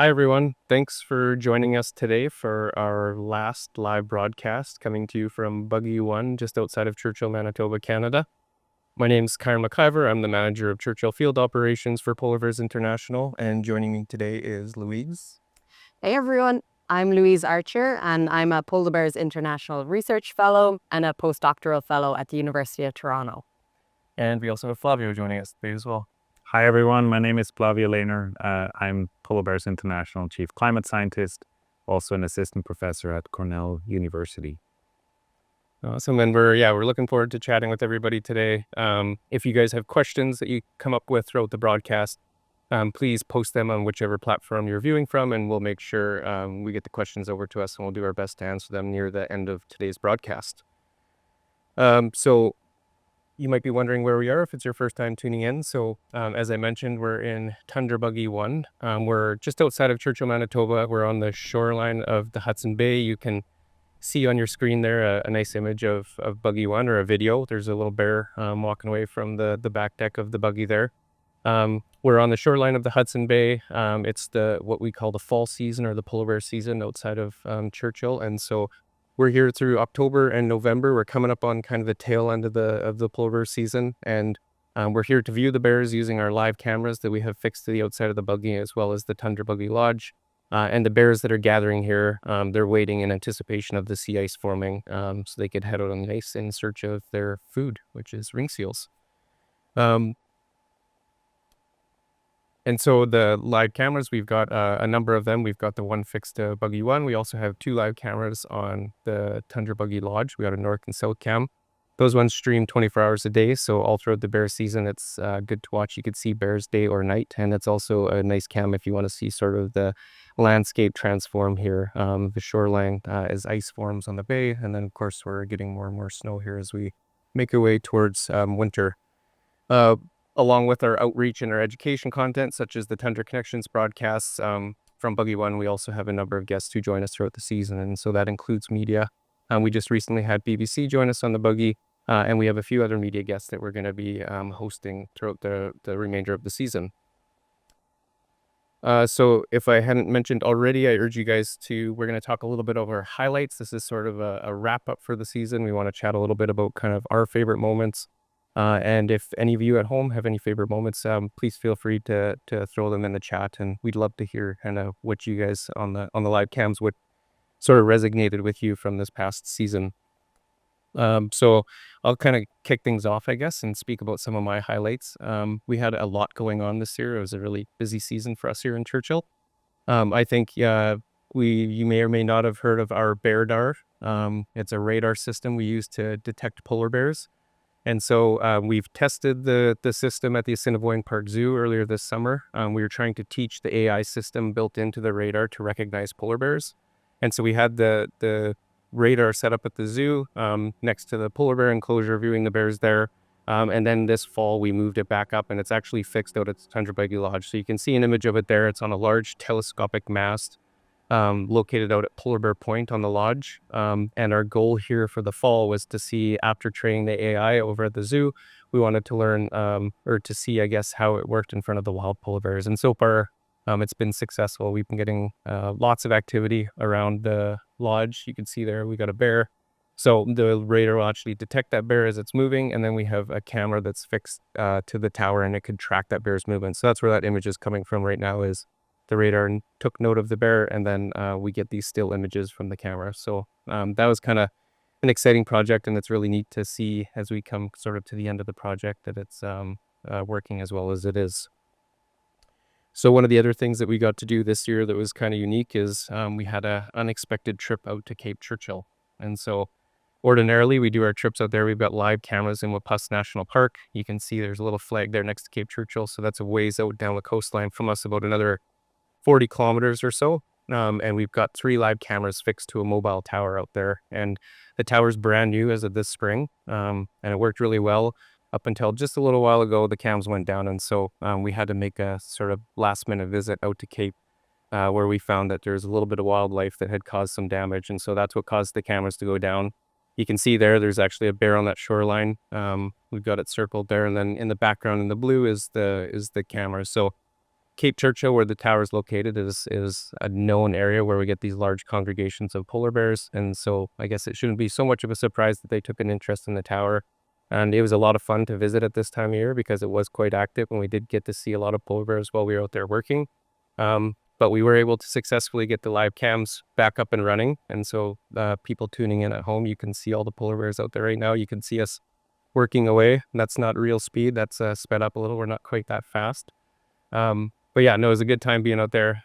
Hi, everyone. Thanks for joining us today for our last live broadcast coming to you from Buggy One, just outside of Churchill, Manitoba, Canada. My name's Karen McIver. I'm the manager of Churchill Field Operations for Polar Bears International, and joining me today is Louise. Hey everyone, I'm Louise Archer and I'm a Polar Bears International Research Fellow and a postdoctoral fellow at the University of Toronto. And we also have Flavio joining us today as well. Hi everyone, my name is Flavio Lehner. I'm Polar Bears International Chief Climate Scientist, also an assistant professor at Cornell University. Awesome, and we're looking forward to chatting with everybody today. If you guys have questions that you come up with throughout the broadcast, please post them on whichever platform you're viewing from, and we'll make sure we get the questions over to us, and we'll do our best to answer them near the end of today's broadcast. So you might be wondering where we are if it's your first time tuning in. So as I mentioned, we're in Tundra Buggy One. We're just outside of Churchill, Manitoba. We're on the shoreline of the Hudson Bay. You can see on your screen there a nice image of Buggy One, or a video. There's a little bear walking away from the back deck of the buggy there. We're on the shoreline of the Hudson Bay. It's what we call the fall season, or the polar bear season, outside of Churchill. And so we're here through October and November. We're coming up on kind of the tail end of the polar bear season, and we're here to view the bears using our live cameras that we have fixed to the outside of the buggy, as well as the Tundra Buggy Lodge. And the bears that are gathering here, they're waiting in anticipation of the sea ice forming, so they could head out on the ice in search of their food, which is ring seals. And so the live cameras, we've got a number of them. We've got the one fixed to Buggy One. We also have 2 live cameras on the Tundra Buggy Lodge. We got a north and south cam. Those ones stream 24 hours a day, so all throughout the bear season, it's good to watch. You could see bears day or night, and it's also a nice cam if you want to see sort of the landscape transform here. The shoreline as ice forms on the bay, and then of course we're getting more and more snow here as we make our way towards winter. Along with our outreach and our education content, such as the Tundra Connections broadcasts from Buggy One, we also have a number of guests who join us throughout the season, and so that includes media. We just recently had BBC join us on the buggy, and we have a few other media guests that we're going to be hosting throughout the remainder of the season. So if I hadn't mentioned already, I urge you guys we're going to talk a little bit over highlights. This is sort of a wrap up for the season. We want to chat a little bit about kind of our favorite moments. And if any of you at home have any favorite moments, please feel free to throw them in the chat, and we'd love to hear kind of what you guys on the live cams, what sort of resonated with you from this past season. So I'll kind of kick things off, I guess, and speak about some of my highlights. We had a lot going on this year. It was a really busy season for us here in Churchill. I think you may or may not have heard of our BearDAR. It's a radar system we use to detect polar bears. And so we've tested the system at the Assiniboine Park Zoo earlier this summer. We were trying to teach the AI system built into the radar to recognize polar bears. And so we had the radar set up at the zoo next to the polar bear enclosure, viewing the bears there. And then this fall, we moved it back up, and it's actually fixed out at the Tundra Buggy Lodge. So you can see an image of it there. It's on a large telescopic mast located out at Polar Bear Point on the lodge. And our goal here for the fall was to see, after training the AI over at the zoo, we wanted to learn or to see, I guess, how it worked in front of the wild polar bears. And so far, it's been successful. We've been getting lots of activity around the lodge. You can see there we got a bear. So the radar will actually detect that bear as it's moving, and then we have a camera that's fixed to the tower, and it could track that bear's movement. So that's where that image is coming from right now, is the radar took note of the bear, and then we get these still images from the camera. So that was kind of an exciting project, and it's really neat to see as we come sort of to the end of the project that it's working as well as it is. So one of the other things that we got to do this year that was kind of unique is we had an unexpected trip out to Cape Churchill. And so ordinarily we do our trips out there. We've got live cameras in Wapusk National Park. You can see there's a little flag there next to Cape Churchill. So that's a ways out down the coastline from us, about another 40 kilometers or so. And we've got 3 live cameras fixed to a mobile tower out there. And the tower's brand new as of this spring. And it worked really well up until just a little while ago. The cams went down. And so we had to make a sort of last minute visit out to Cape where we found that there's a little bit of wildlife that had caused some damage. And so that's what caused the cameras to go down. You can see there's actually a bear on that shoreline. We've got it circled there. And then in the background in the blue is the camera. So Cape Churchill, where the tower is located, is a known area where we get these large congregations of polar bears. And so I guess it shouldn't be so much of a surprise that they took an interest in the tower. And it was a lot of fun to visit at this time of year because it was quite active and we did get to see a lot of polar bears while we were out there working. But we were able to successfully get the live cams back up and running. And so people tuning in at home, you can see all the polar bears out there right now. You can see us working away. That's not real speed. That's sped up a little. We're not quite that fast. But yeah, no, it was a good time being out there.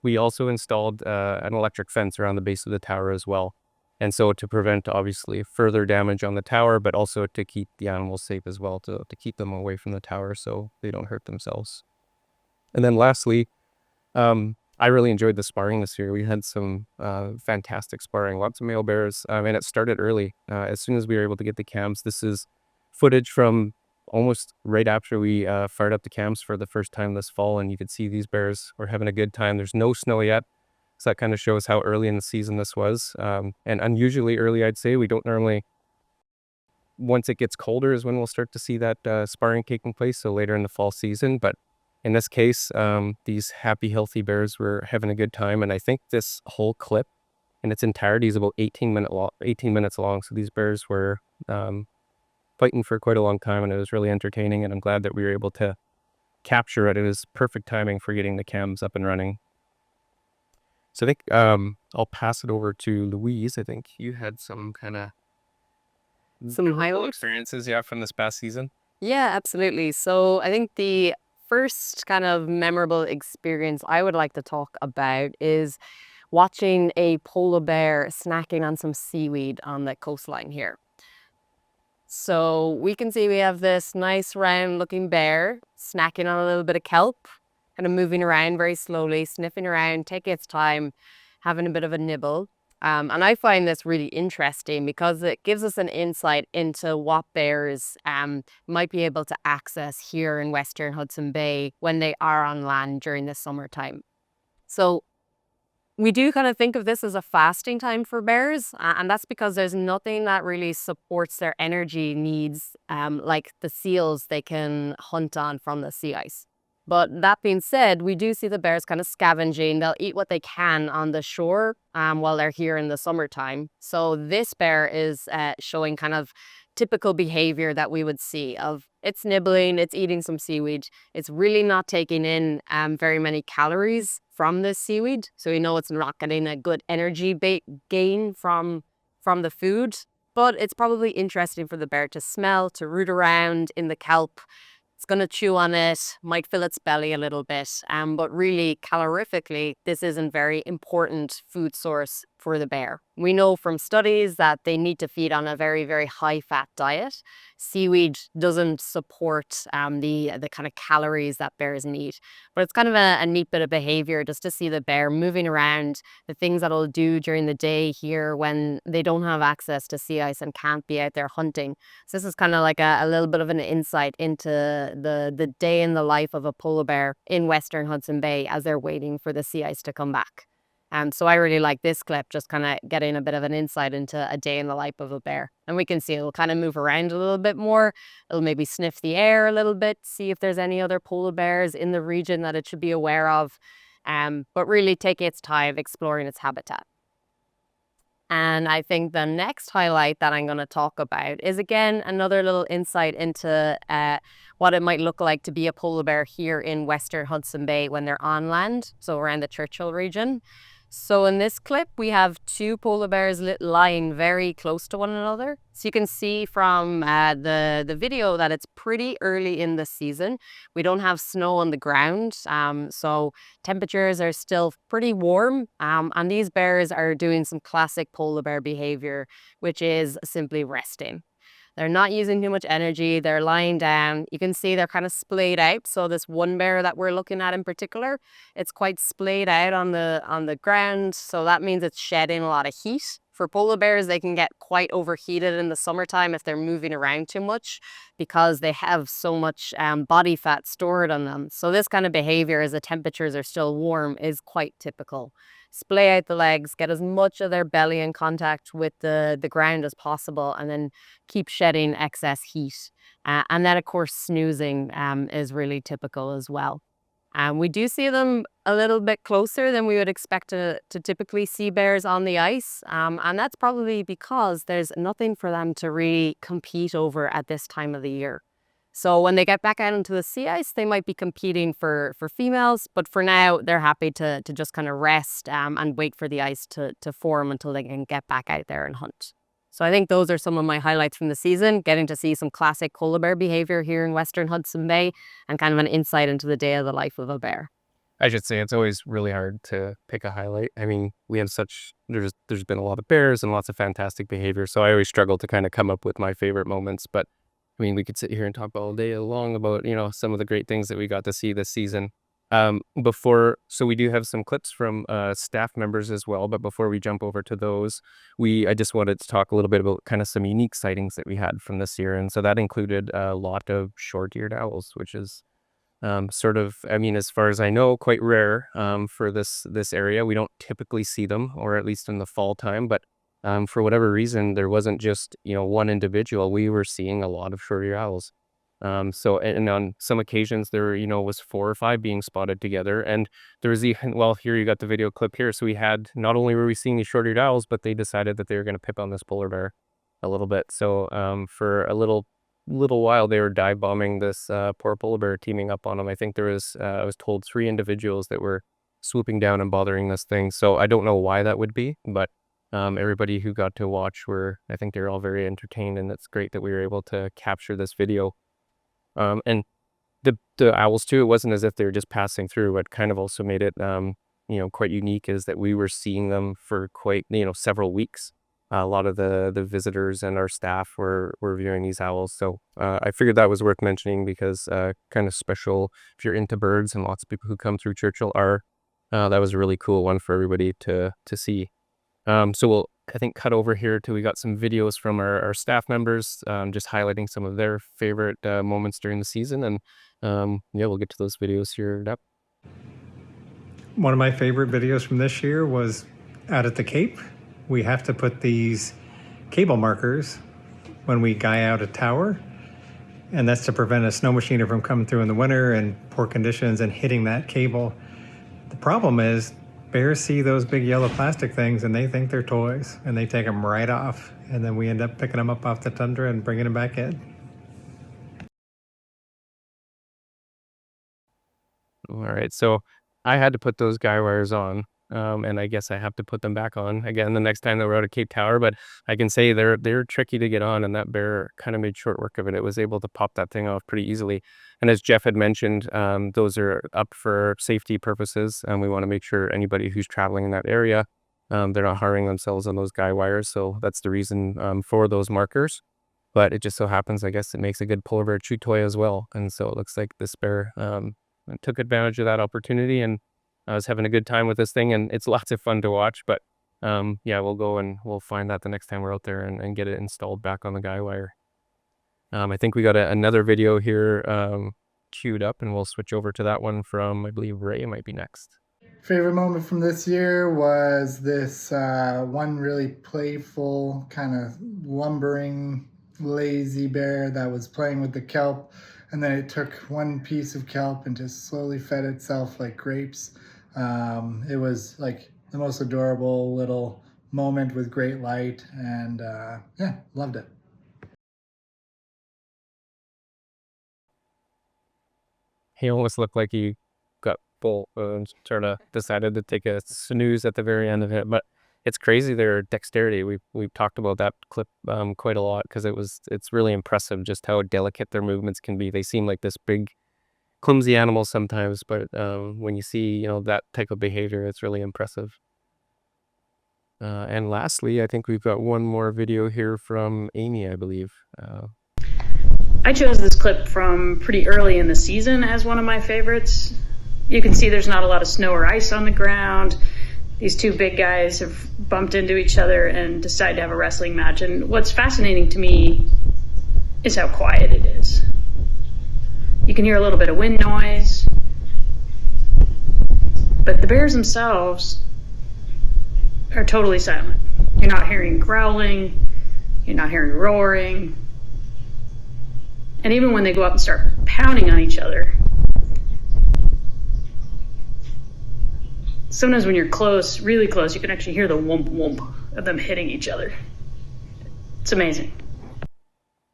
We also installed an electric fence around the base of the tower as well. And so to prevent obviously further damage on the tower, but also to keep the animals safe as well, to keep them away from the tower so they don't hurt themselves. And then lastly, I really enjoyed the sparring this year. We had some fantastic sparring, lots of male bears, and it started early. As soon as we were able to get the cams, this is footage from almost right after we fired up the cams for the first time this fall, and you could see these bears were having a good time. There's no snow yet, so that kind of shows how early in the season this was, and unusually early, I'd say. We don't normally, once it gets colder is when we'll start to see that sparring taking place, so later in the fall season. But in this case, these happy, healthy bears were having a good time, and I think this whole clip in its entirety is about 18 minutes long, so these bears were fighting for quite a long time, and it was really entertaining, and I'm glad that we were able to capture it. It was perfect timing for getting the cams up and running. So I think I'll pass it over to Louise. I think you had some kind of highlights experiences, yeah, from this past season. Yeah, absolutely. So I think the first kind of memorable experience I would like to talk about is watching a polar bear snacking on some seaweed on the coastline here. So we can see we have this nice round looking bear snacking on a little bit of kelp, kind of moving around very slowly, sniffing around, taking its time, having a bit of a nibble. And I find this really interesting because it gives us an insight into what bears might be able to access here in Western Hudson Bay when they are on land during the summertime. So we do kind of think of this as a fasting time for bears, and that's because there's nothing that really supports their energy needs like the seals they can hunt on from the sea ice. But that being said, we do see the bears kind of scavenging. They'll eat what they can on the shore while they're here in the summertime. So this bear is showing kind of typical behavior that we would see of it's nibbling, it's eating some seaweed. It's really not taking in very many calories from this seaweed. So we know it's not getting a good energy gain from the food. But it's probably interesting for the bear to smell, to root around in the kelp. It's going to chew on it, might fill its belly a little bit, but really calorifically, this isn't very important food source for the bear. We know from studies that they need to feed on a very, very high-fat diet. Seaweed doesn't support the kind of calories that bears need. But it's kind of a neat bit of behavior just to see the bear moving around, the things that it'll do during the day here when they don't have access to sea ice and can't be out there hunting. So this is kind of like a little bit of an insight into the day in the life of a polar bear in Western Hudson Bay as they're waiting for the sea ice to come back. So I really like this clip, just kind of getting a bit of an insight into a day in the life of a bear. And we can see it'll kind of move around a little bit more. It'll maybe sniff the air a little bit, see if there's any other polar bears in the region that it should be aware of, but really take its time exploring its habitat. And I think the next highlight that I'm going to talk about is, again, another little insight into what it might look like to be a polar bear here in Western Hudson Bay when they're on land, so around the Churchill region. So in this clip, we have two polar bears lying very close to one another. So you can see from the video that it's pretty early in the season. We don't have snow on the ground, so temperatures are still pretty warm. And these bears are doing some classic polar bear behavior, which is simply resting. They're not using too much energy. They're lying down. You can see they're kind of splayed out. So this one bear that we're looking at in particular, it's quite splayed out on the ground. So that means it's shedding a lot of heat. For polar bears, they can get quite overheated in the summertime if they're moving around too much because they have so much body fat stored on them. So this kind of behavior as the temperatures are still warm is quite typical. Splay out the legs, get as much of their belly in contact with the ground as possible, and then keep shedding excess heat. And then, of course, snoozing is really typical as well. We do see them a little bit closer than we would expect to typically see bears on the ice. And that's probably because there's nothing for them to really compete over at this time of the year. So when they get back out into the sea ice, they might be competing for females. But for now, they're happy to just kind of rest and wait for the ice to form until they can get back out there and hunt. So I think those are some of my highlights from the season, getting to see some classic polar bear behavior here in Western Hudson Bay and kind of an insight into the day of the life of a bear. I should say it's always really hard to pick a highlight. I mean, we have there's been a lot of bears and lots of fantastic behavior, so I always struggle to kind of come up with my favorite moments. But I mean, we could sit here and talk all day long about, some of the great things that we got to see this season. So we do have some clips from staff members as well, but before we jump over to those, I just wanted to talk a little bit about kind of some unique sightings that we had from this year. And so that included a lot of short-eared owls, which is as far as I know, quite rare for this area. We don't typically see them, or at least in the fall time, but for whatever reason, there wasn't just, one individual. We were seeing a lot of short-eared owls. And on some occasions there, was 4 or 5 being spotted together. And there was here you got the video clip here. So not only were we seeing these short-eared owls, but they decided that they were going to pick on this polar bear a little bit. So for a little while, they were dive bombing this poor polar bear, teaming up on him. I think there was, I was told, 3 individuals that were swooping down and bothering this thing. So I don't know why that would be, but everybody who got to watch I think they're all very entertained, and it's great that we were able to capture this video. And the owls too, it wasn't as if they were just passing through. What kind of also made it, quite unique is that we were seeing them for quite, several weeks. A lot of the visitors and our staff were viewing these owls. So I figured that was worth mentioning because kind of special if you're into birds, and lots of people who come through Churchill are. That was a really cool one for everybody to see. So we'll, I think, cut over here till we got some videos from our staff members, just highlighting some of their favorite moments during the season. And we'll get to those videos here up. One of my favorite videos from this year was out at the Cape. We have to put these cable markers when we guy out a tower, and that's to prevent a snow machiner from coming through in the winter and poor conditions and hitting that cable. The problem is bears see those big yellow plastic things and they think they're toys, and they take them right off, and then we end up picking them up off the tundra and bringing them back in. All right, so I had to put those guy wires on, and I guess I have to put them back on again the next time that we're out of Cape Tower. But I can say they're tricky to get on, and that bear kind of made short work of it. It was able to pop that thing off pretty easily. And as Jeff had mentioned, those are up for safety purposes, and we want to make sure anybody who's traveling in that area, they're not harming themselves on those guy wires. So that's the reason for those markers. But it just so happens, I guess, it makes a good polar bear chew toy as well. And so it looks like this bear took advantage of that opportunity, and I was having a good time with this thing, and it's lots of fun to watch. But we'll go and we'll find that the next time we're out there and get it installed back on the guy wire. I think we got another video here queued up, and we'll switch over to that one from, I believe, Ray might be next. Favorite moment from this year was this one really playful, kind of lumbering, lazy bear that was playing with the kelp, and then it took one piece of kelp and just slowly fed itself like grapes. It was like the most adorable little moment with great light, and loved it. He almost looked like he got full and sort of decided to take a snooze at the very end of it. But it's crazy, their dexterity. We've talked about that clip quite a lot, because it's really impressive just how delicate their movements can be. They seem like this big, clumsy animal sometimes, but when you see that type of behavior, it's really impressive. And lastly, I think we've got one more video here from Amy, I believe. I chose this clip from pretty early in the season as one of my favorites. You can see there's not a lot of snow or ice on the ground. These two big guys have bumped into each other and decide to have a wrestling match. And what's fascinating to me is how quiet it is. You can hear a little bit of wind noise, but the bears themselves are totally silent. You're not hearing growling, you're not hearing roaring. And even when they go up and start pounding on each other, Sometimes when you're close, really close, you can actually hear the whoomp whoomp of them hitting each other. It's amazing.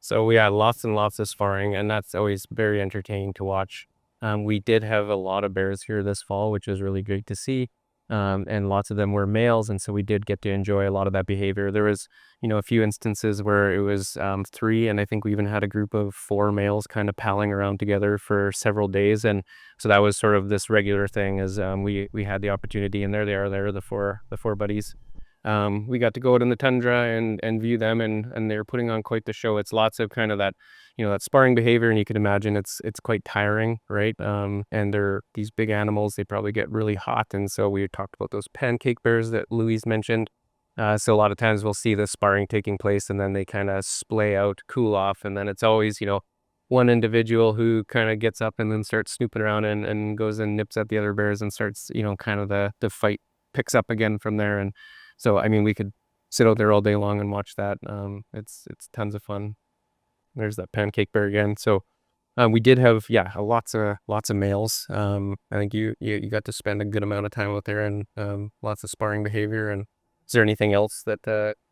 So we had lots and lots of sparring, and that's always very entertaining to watch. We did have a lot of bears here this fall, which was really great to see. And lots of them were males, and so we did get to enjoy a lot of that behavior. There was, a few instances where it was 3, and I think we even had a group of 4 males kind of palling around together for several days, and so that was sort of this regular thing. As we had the opportunity, and there they are, there the four buddies. We got to go out in the tundra and view them, and they're putting on quite the show. It's lots of kind of that, that sparring behavior, and you can imagine it's quite tiring, right? And they're these big animals, they probably get really hot, and so we talked about those pancake bears that Louise mentioned. So a lot of times we'll see the sparring taking place, and then they kind of splay out, cool off, and then it's always, one individual who kind of gets up and then starts snooping around and goes and nips at the other bears and starts, kind of the fight picks up again from there. And so, I mean, we could sit out there all day long and watch that. It's tons of fun. There's that pancake bear again. So we did have, lots of males. I think you got to spend a good amount of time out there, and lots of sparring behavior. And is there anything else that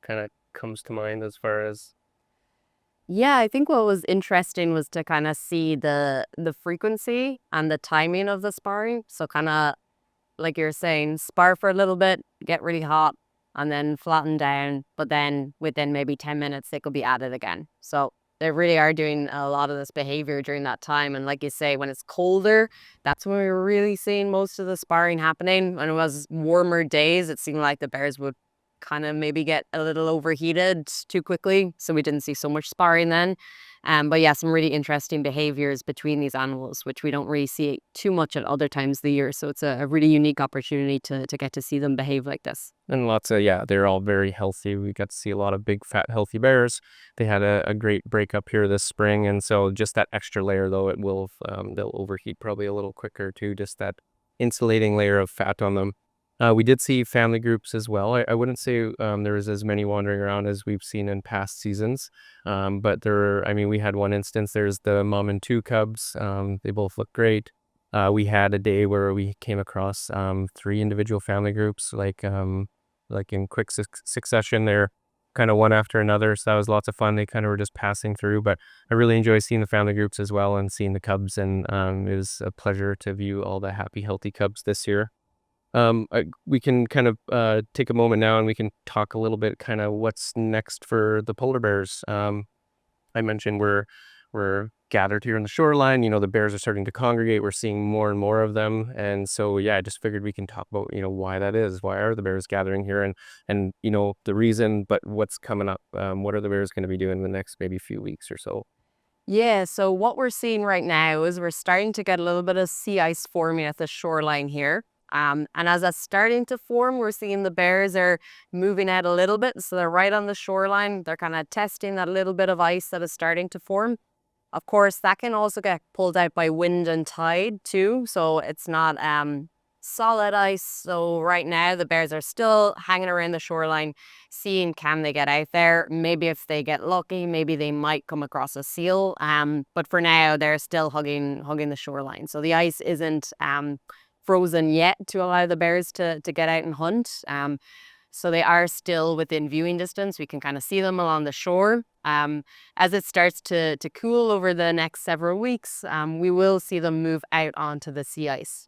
kind of comes to mind as far as? Yeah, I think what was interesting was to kind of see the frequency and the timing of the sparring. So kind of like you're saying, spar for a little bit, get really hot, and then flatten down. But then within maybe 10 minutes, they could be at it again. So they really are doing a lot of this behavior during that time. And like you say, when it's colder, that's when we were really seeing most of the sparring happening. When it was warmer days, it seemed like the bears would kind of maybe get a little overheated too quickly. So we didn't see so much sparring then. But yeah, some really interesting behaviors between these animals, which we don't really see too much at other times of the year. So it's a really unique opportunity to get to see them behave like this. And lots of, they're all very healthy. We got to see a lot of big, fat, healthy bears. They had a great breakup here this spring. And so just that extra layer, though, it will, they'll overheat probably a little quicker too, just that insulating layer of fat on them. We did see family groups as well. I wouldn't say there was as many wandering around as we've seen in past seasons. But we had one instance, there's the mom and 2 cubs. They both look great. We had a day where we came across 3 individual family groups, like in quick succession. They're kind of one after another. So that was lots of fun. They kind of were just passing through, but I really enjoy seeing the family groups as well and seeing the cubs. And it was a pleasure to view all the happy, healthy cubs this year. We can kind of take a moment now, and we can talk a little bit kind of what's next for the polar bears. I mentioned we're gathered here on the shoreline. The bears are starting to congregate. We're seeing more and more of them, and so I just figured we can talk about why that is. Why are the bears gathering here, and the reason, but what's coming up? What are the bears going to be doing in the next maybe few weeks or so? Yeah, so what we're seeing right now is we're starting to get a little bit of sea ice forming at the shoreline here. And as that's starting to form, we're seeing the bears are moving out a little bit. So they're right on the shoreline. They're kind of testing that little bit of ice that is starting to form. Of course, that can also get pulled out by wind and tide too. So it's not solid ice. So right now the bears are still hanging around the shoreline, seeing can they get out there. Maybe if they get lucky, maybe they might come across a seal. But for now, they're still hugging the shoreline. So the ice isn't frozen yet to allow the bears to get out and hunt. So they are still within viewing distance. We can kind of see them along the shore. As it starts to cool over the next several weeks, we will see them move out onto the sea ice.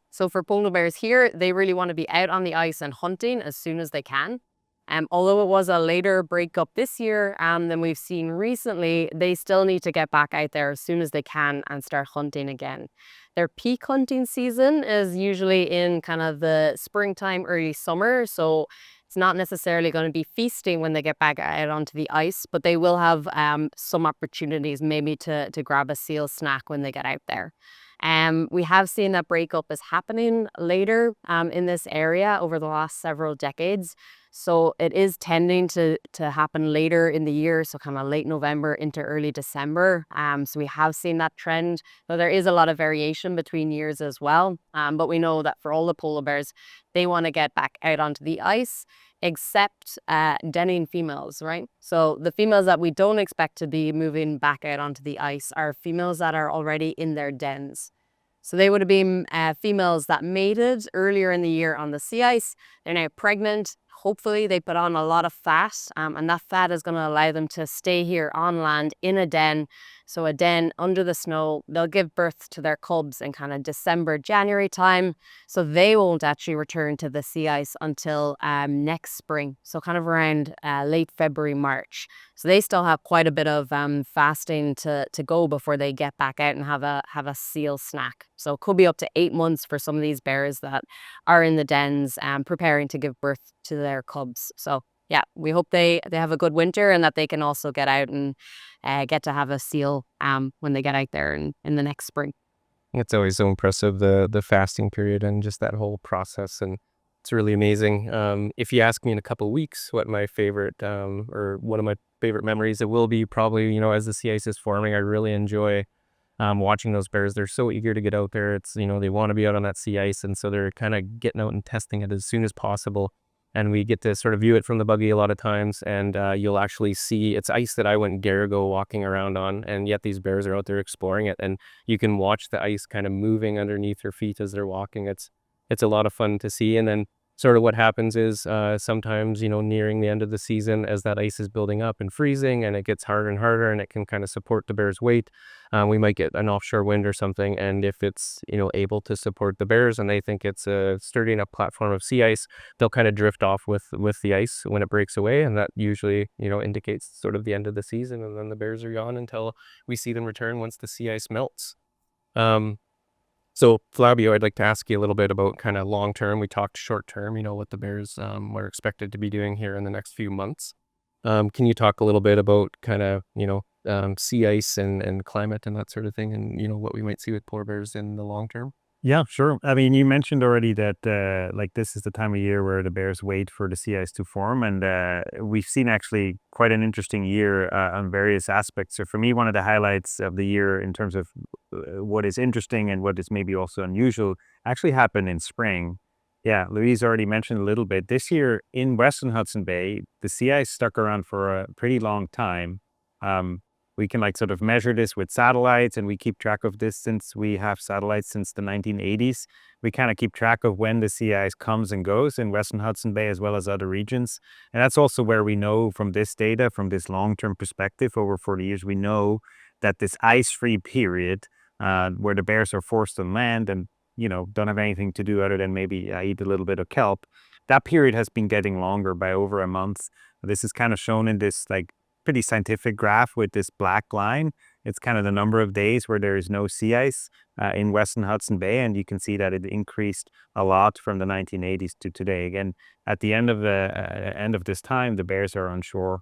So for polar bears here, they really want to be out on the ice and hunting as soon as they can. Although it was a later breakup this year than we've seen recently, they still need to get back out there as soon as they can and start hunting again. Their peak hunting season is usually in kind of the springtime, early summer. So it's not necessarily going to be feasting when they get back out onto the ice, but they will have some opportunities maybe to grab a seal snack when they get out there. We have seen that breakup is happening later in this area over the last several decades. So it is tending to happen later in the year, so kind of late November into early December. So we have seen that trend, though there is a lot of variation between years as well. But we know that for all the polar bears, they want to get back out onto the ice, except denning females, right? So the females that we don't expect to be moving back out onto the ice are females that are already in their dens. So they would have been females that mated earlier in the year on the sea ice. They're now pregnant. Hopefully they put on a lot of fat, and that fat is going to allow them to stay here on land in a den. So a den under the snow. They'll give birth to their cubs in kind of December, January time. So they won't actually return to the sea ice until next spring. So kind of around late February, March. So they still have quite a bit of fasting to go before they get back out and have a seal snack. So it could be up to 8 months for some of these bears that are in the dens preparing to give birth to their cubs. So yeah, we hope they have a good winter and that they can also get out and get to have a seal when they get out there in the next spring. It's always so impressive, the fasting period and just that whole process, and it's really amazing. If you ask me in a couple of weeks what my favorite or one of my favorite memories, it will be probably, as the sea ice is forming. I really enjoy watching those bears. They're so eager to get out there. It's, they want to be out on that sea ice, and so they're kind of getting out and testing it as soon as possible. And we get to sort of view it from the buggy a lot of times, and you'll actually see it's ice that I went Garigo walking around on, and yet these bears are out there exploring it, and you can watch the ice kind of moving underneath their feet as they're walking. It's a lot of fun to see. And then sort of what happens is sometimes, nearing the end of the season, as that ice is building up and freezing and it gets harder and harder and it can kind of support the bear's weight, we might get an offshore wind or something. And if it's, able to support the bears and they think it's a sturdy enough platform of sea ice, they'll kind of drift off with the ice when it breaks away. And that usually, indicates sort of the end of the season. And then the bears are gone until we see them return once the sea ice melts. So Flavio, I'd like to ask you a little bit about kind of long term. We talked short term, what the bears were expected to be doing here in the next few months. Can you talk a little bit about kind of, sea ice and climate and that sort of thing, and, what we might see with polar bears in the long term? Yeah, sure. I mean, you mentioned already that this is the time of year where the bears wait for the sea ice to form, and we've seen actually quite an interesting year on various aspects. So for me, one of the highlights of the year in terms of what is interesting and what is maybe also unusual actually happened in spring. Yeah, Louise already mentioned a little bit. This year in Western Hudson Bay, the sea ice stuck around for a pretty long time. We can sort of measure this with satellites, and we keep track of this since we have satellites since the 1980s. We kind of keep track of when the sea ice comes and goes in Western Hudson Bay as well as other regions. And that's also where we know from this data, from this long-term perspective over 40 years, we know that this ice-free period where the bears are forced on land and, don't have anything to do other than maybe eat a little bit of kelp, that period has been getting longer by over a month. This is kind of shown in this pretty scientific graph with this black line. It's kind of the number of days where there is no sea ice in Western Hudson Bay, and you can see that it increased a lot from the 1980s to today. Again, at the end of this time, the bears are on shore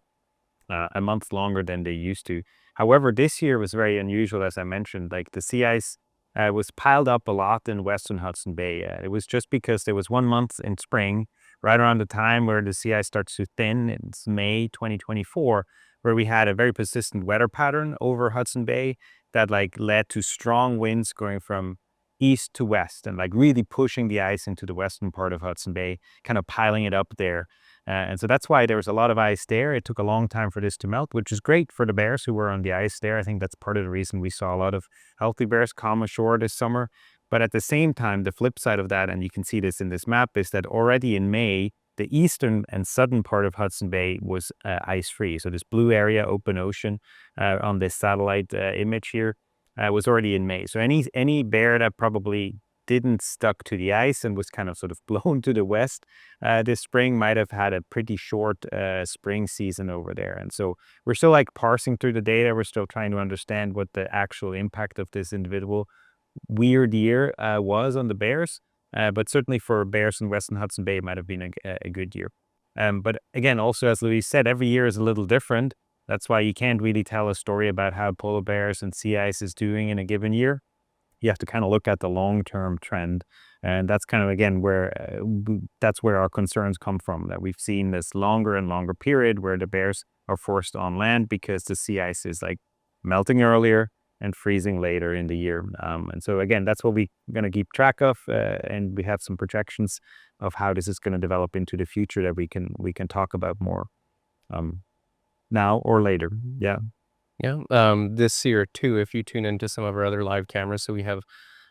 a month longer than they used to. However, this year was very unusual, as I mentioned. The sea ice was piled up a lot in Western Hudson Bay. It was just because there was 1 month in spring, right around the time where the sea ice starts to thin. It's May 2024. Where we had a very persistent weather pattern over Hudson Bay that led to strong winds going from east to west and really pushing the ice into the western part of Hudson Bay, kind of piling it up there. And so that's why there was a lot of ice there. It took a long time for this to melt, which is great for the bears who were on the ice there. I think that's part of the reason we saw a lot of healthy bears come ashore this summer. But at the same time, the flip side of that, and you can see this in this map, is that already in May, the eastern and southern part of Hudson Bay was ice-free. So this blue area, open ocean, on this satellite image here, was already in May. So any bear that probably didn't stuck to the ice and was kind of sort of blown to the west this spring might have had a pretty short spring season over there. And so we're still parsing through the data. We're still trying to understand what the actual impact of this individual weird year was on the bears. But certainly for bears in Western Hudson Bay, it might have been a good year. But again, also, as Louise said, every year is a little different. That's why you can't really tell a story about how polar bears and sea ice is doing in a given year. You have to kind of look at the long-term trend. And that's kind of, again, that's where our concerns come from, that we've seen this longer and longer period where the bears are forced on land because the sea ice is melting earlier and freezing later in the year. And so again, that's what we're going to keep track of, and we have some projections of how this is going to develop into the future that we can talk about more now or later. Yeah. Yeah. This year too, if you tune into some of our other live cameras, so we have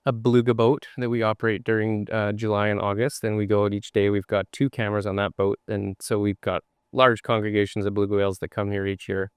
a beluga boat that we operate during July and August, and we go out each day. We've got 2 cameras on that boat, and so we've got large congregations of beluga whales that come here each year.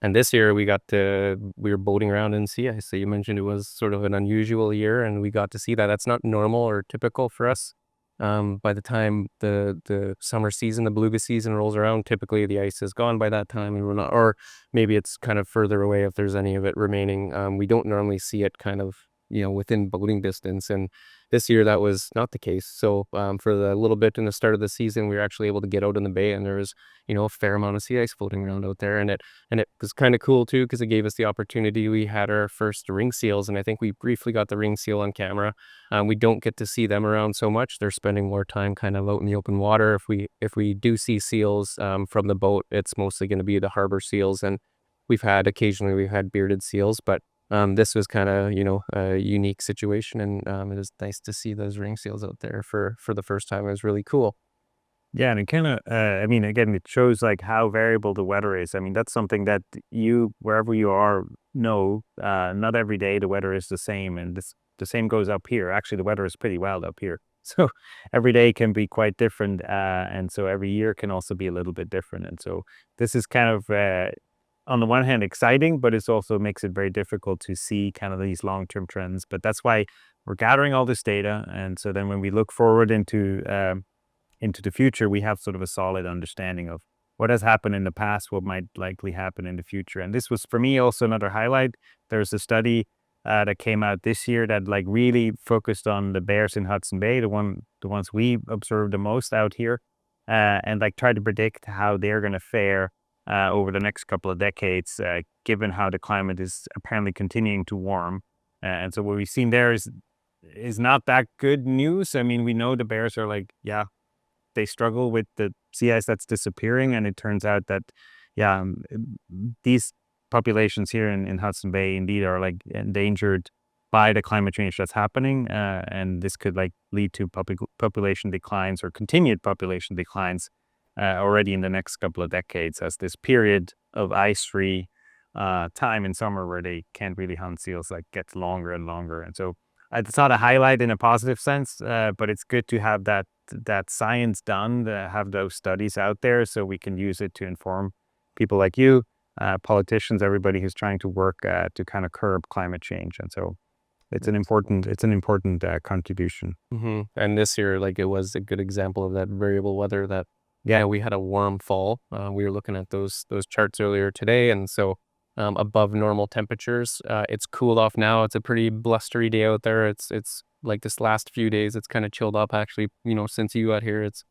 And this year we were boating around in sea ice. So you mentioned it was sort of an unusual year, and we got to see that. That's not normal or typical for us. By the time the summer season, the beluga season rolls around, typically the ice is gone by that time, and we're not, or maybe it's kind of further away if there's any of it remaining. We don't normally see it kind of, within boating distance, and this year that was not the case. So for the little bit in the start of the season, we were actually able to get out in the bay, and there was, a fair amount of sea ice floating around out there, and it was kind of cool too, because it gave us the opportunity. We had our first ring seals, and I think we briefly got the ring seal on camera. We don't get to see them around so much. They're spending more time kind of out in the open water. If we do see seals from the boat, it's mostly going to be the harbor seals, and occasionally we've had bearded seals, but this was kind of, a unique situation, and it was nice to see those ring seals out there for the first time. It was really cool. Yeah, and it kind of, I mean, again, it shows like how variable the weather is. I mean, that's something that wherever you are, know. Not every day the weather is the same, and the same goes up here. Actually, the weather is pretty wild up here, so every day can be quite different, and so every year can also be a little bit different. And so this is kind of, on the one hand, exciting, but it also makes it very difficult to see kind of these long-term trends. But that's why we're gathering all this data, and so then when we look forward into the future, we have sort of a solid understanding of what has happened in the past, what might likely happen in the future. And this was, for me, also another highlight. There's a study that came out this year that like really focused on the bears in Hudson Bay, the ones we observed the most out here, and like tried to predict how they're going to fare over the next couple of decades, given how the climate is apparently continuing to warm. And so what we've seen there is not that good news. I mean, we know the bears are like, yeah, they struggle with the sea ice that's disappearing, and it turns out that, yeah, these populations here in Hudson Bay indeed are like endangered by the climate change that's happening, and this could like lead to population declines or continued population declines already in the next couple of decades, as this period of ice-free time in summer where they can't really hunt seals like gets longer and longer. And so it's not a highlight in a positive sense, but it's good to have that science done, to have those studies out there, so we can use it to inform people like you, politicians, everybody who's trying to work to kind of curb climate change. And so it's an important contribution. Mm-hmm. And this year, like, it was a good example of that variable weather. That we had a warm fall. We were looking at those charts earlier today, and so above normal temperatures. It's cooled off now. It's a pretty blustery day out there. It's like this last few days, it's kind of chilled up actually, since you got here. It's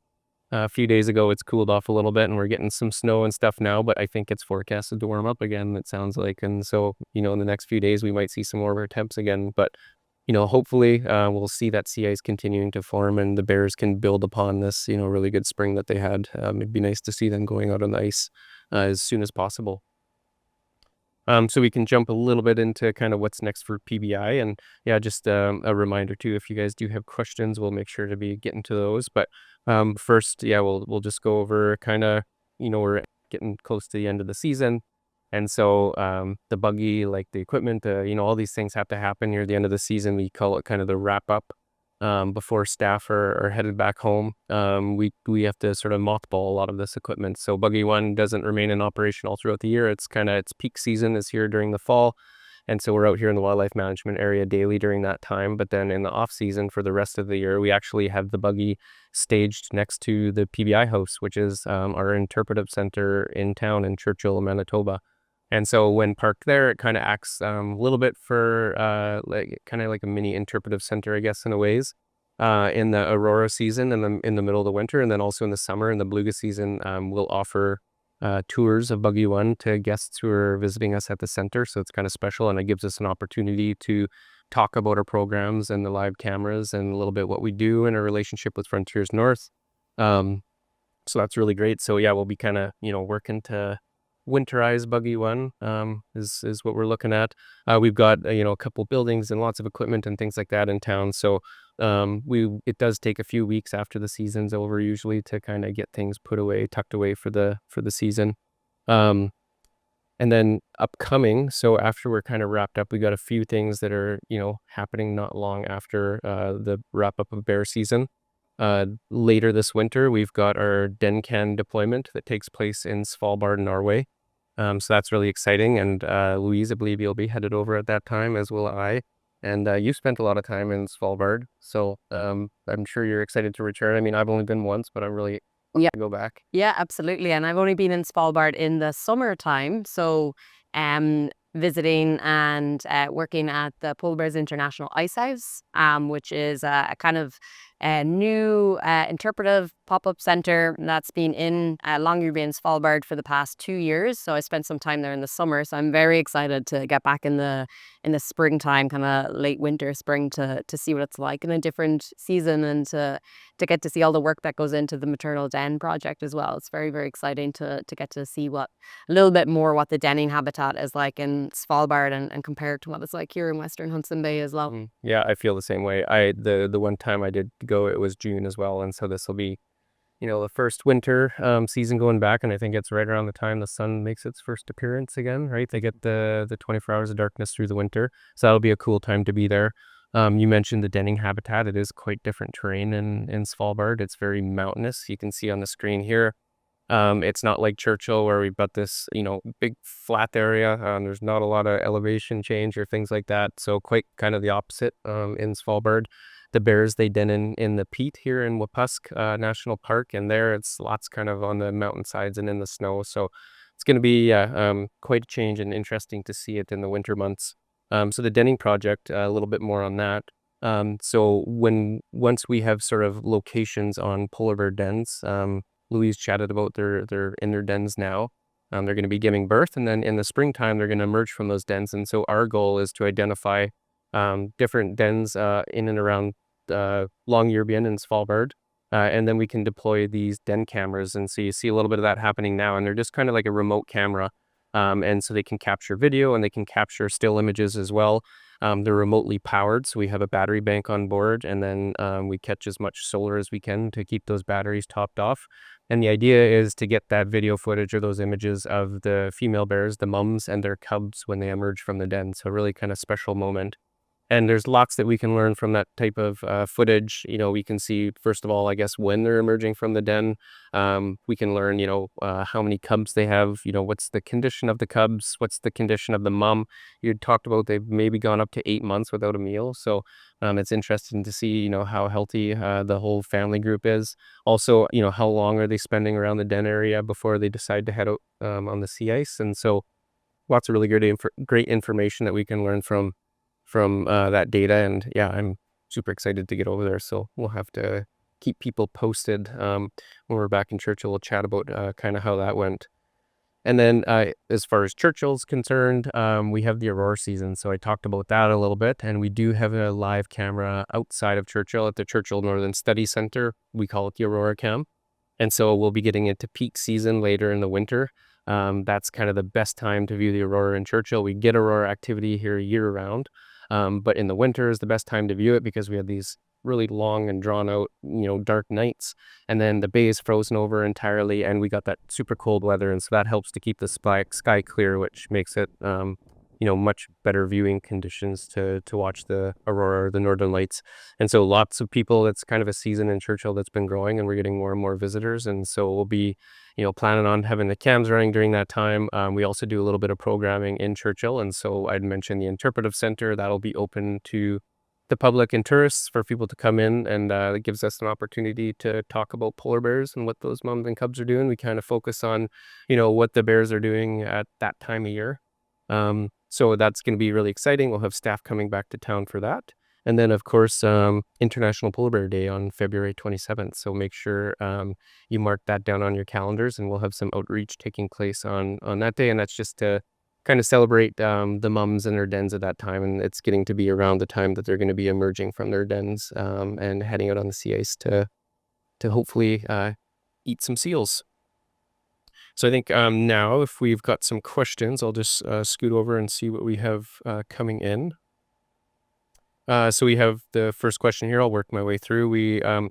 a few days ago, it's cooled off a little bit, and we're getting some snow and stuff now, but I think it's forecasted to warm up again, it sounds like. And so, in the next few days, we might see some more of our temps again, but hopefully we'll see that sea ice continuing to form, and the bears can build upon this, really good spring that they had. It'd be nice to see them going out on the ice as soon as possible. So we can jump a little bit into kind of what's next for PBI, and just a reminder too, if you guys do have questions, we'll make sure to be getting to those. But first, we'll just go over kind of, we're getting close to the end of the season, and so the buggy, like the equipment, all these things have to happen near the end of the season. We call it kind of the wrap up. Before staff are headed back home, we have to sort of mothball a lot of this equipment. So Buggy 1 doesn't remain in operation all throughout the year. Its peak season is here during the fall, and so we're out here in the wildlife management area daily during that time. But then in the off season for the rest of the year, we actually have the buggy staged next to the PBI house, which is our interpretive center in town in Churchill, Manitoba. And so when parked there, it kind of acts a little bit for like a mini interpretive center, I guess, in a ways, in the Aurora season and in the middle of the winter. And then also in the summer, in the beluga season, we'll offer tours of Buggy 1 to guests who are visiting us at the center. So it's kind of special, and it gives us an opportunity to talk about our programs and the live cameras and a little bit what we do in our relationship with Frontiers North. So that's really great. So we'll be kind of, working to winterize Buggy 1 is what we're looking at. We've got a couple buildings and lots of equipment and things like that in town, so it does take a few weeks after the season's over usually to kind of get things tucked away for the season. And then upcoming, so after we're kind of wrapped up, we got a few things that are, happening not long after the wrap up of bear season. Later this winter, we've got our DenCan deployment that takes place in Svalbard, Norway. So that's really exciting. And Louise, I believe you'll be headed over at that time, as will I. And you spent a lot of time in Svalbard, so I'm sure you're excited to return. I mean, I've only been once, but I'm really Yeah. to go back. Yeah, absolutely. And I've only been in Svalbard in the summertime. So visiting and working at the Polar Bears International Ice House, which is a kind of a new interpretive pop-up center that's been in Longyearbyen, Svalbard for the past 2 years. So I spent some time there in the summer. So I'm very excited to get back in the springtime, kind of late winter, spring, to see what it's like in a different season, and to get to see all the work that goes into the maternal den project as well. It's very, very exciting to get to see a little bit more what the denning habitat is like in Svalbard, and compare it to what it's like here in Western Hudson Bay as well. Yeah, I feel the same way. The one time I did go, it was June as well, and so this will be, the first winter season going back, and I think it's right around the time the sun makes its first appearance again, right? They get the 24 hours of darkness through the winter, so that'll be a cool time to be there. You mentioned the denning habitat. It is quite different terrain in Svalbard. It's very mountainous. You can see on the screen here. It's not like Churchill where we've got this, big flat area. There's not a lot of elevation change or things like that. So quite kind of the opposite in Svalbard. The bears, they den in the peat here in Wapusk National Park, and there it's lots kind of on the mountainsides and in the snow. So it's going to be quite a change and interesting to see it in the winter months. So the denning project, a little bit more on that. So once we have sort of locations on polar bear dens, Louise chatted about they're in their dens now. They're going to be giving birth, and then in the springtime they're going to emerge from those dens. And so our goal is to identify different dens in and around Longyearbyen and Svalbard, and then we can deploy these den cameras. And so you see a little bit of that happening now, and they're just kind of like a remote camera, and so they can capture video and they can capture still images as well. They're remotely powered, so we have a battery bank on board, and then we catch as much solar as we can to keep those batteries topped off. And the idea is to get that video footage or those images of the female bears, the mums, and their cubs when they emerge from the den. So really kind of special moment. And there's lots that we can learn from that type of footage. We can see, first of all, I guess, when they're emerging from the den. We can learn, how many cubs they have, what's the condition of the cubs, what's the condition of the mom. You talked about they've maybe gone up to 8 months without a meal. So it's interesting to see, how healthy the whole family group is. Also, how long are they spending around the den area before they decide to head out on the sea ice. And so lots of really great information that we can learn from that data. And yeah, I'm super excited to get over there. So we'll have to keep people posted when we're back in Churchill. We'll chat about kind of how that went. And then as far as Churchill's concerned, we have the Aurora season. So I talked about that a little bit. And we do have a live camera outside of Churchill at the Churchill Northern Study Center. We call it the Aurora Cam. And so we'll be getting into peak season later in the winter. That's kind of the best time to view the Aurora in Churchill. We get Aurora activity here year round. But in the winter is the best time to view it because we have these really long and drawn out, dark nights. And then the bay is frozen over entirely, and we got that super cold weather. And so that helps to keep the sky clear, which makes it, much better viewing conditions to watch the Aurora or the Northern Lights. And so lots of people, it's kind of a season in Churchill that's been growing, and we're getting more and more visitors. And so we'll be, planning on having the cams running during that time. We also do a little bit of programming in Churchill. And so I'd mentioned the Interpretive Center that'll be open to the public and tourists for people to come in, and it gives us an opportunity to talk about polar bears and what those mums and cubs are doing. We kind of focus on, what the bears are doing at that time of year. So that's going to be really exciting. We'll have staff coming back to town for that. And then, of course, International Polar Bear Day on February 27th. So make sure you mark that down on your calendars, and we'll have some outreach taking place on that day. And that's just to kind of celebrate the mums in their dens at that time. And it's getting to be around the time that they're going to be emerging from their dens and heading out on the sea ice to hopefully eat some seals. So I think now, if we've got some questions, I'll just scoot over and see what we have coming in. So we have the first question here. I'll work my way through.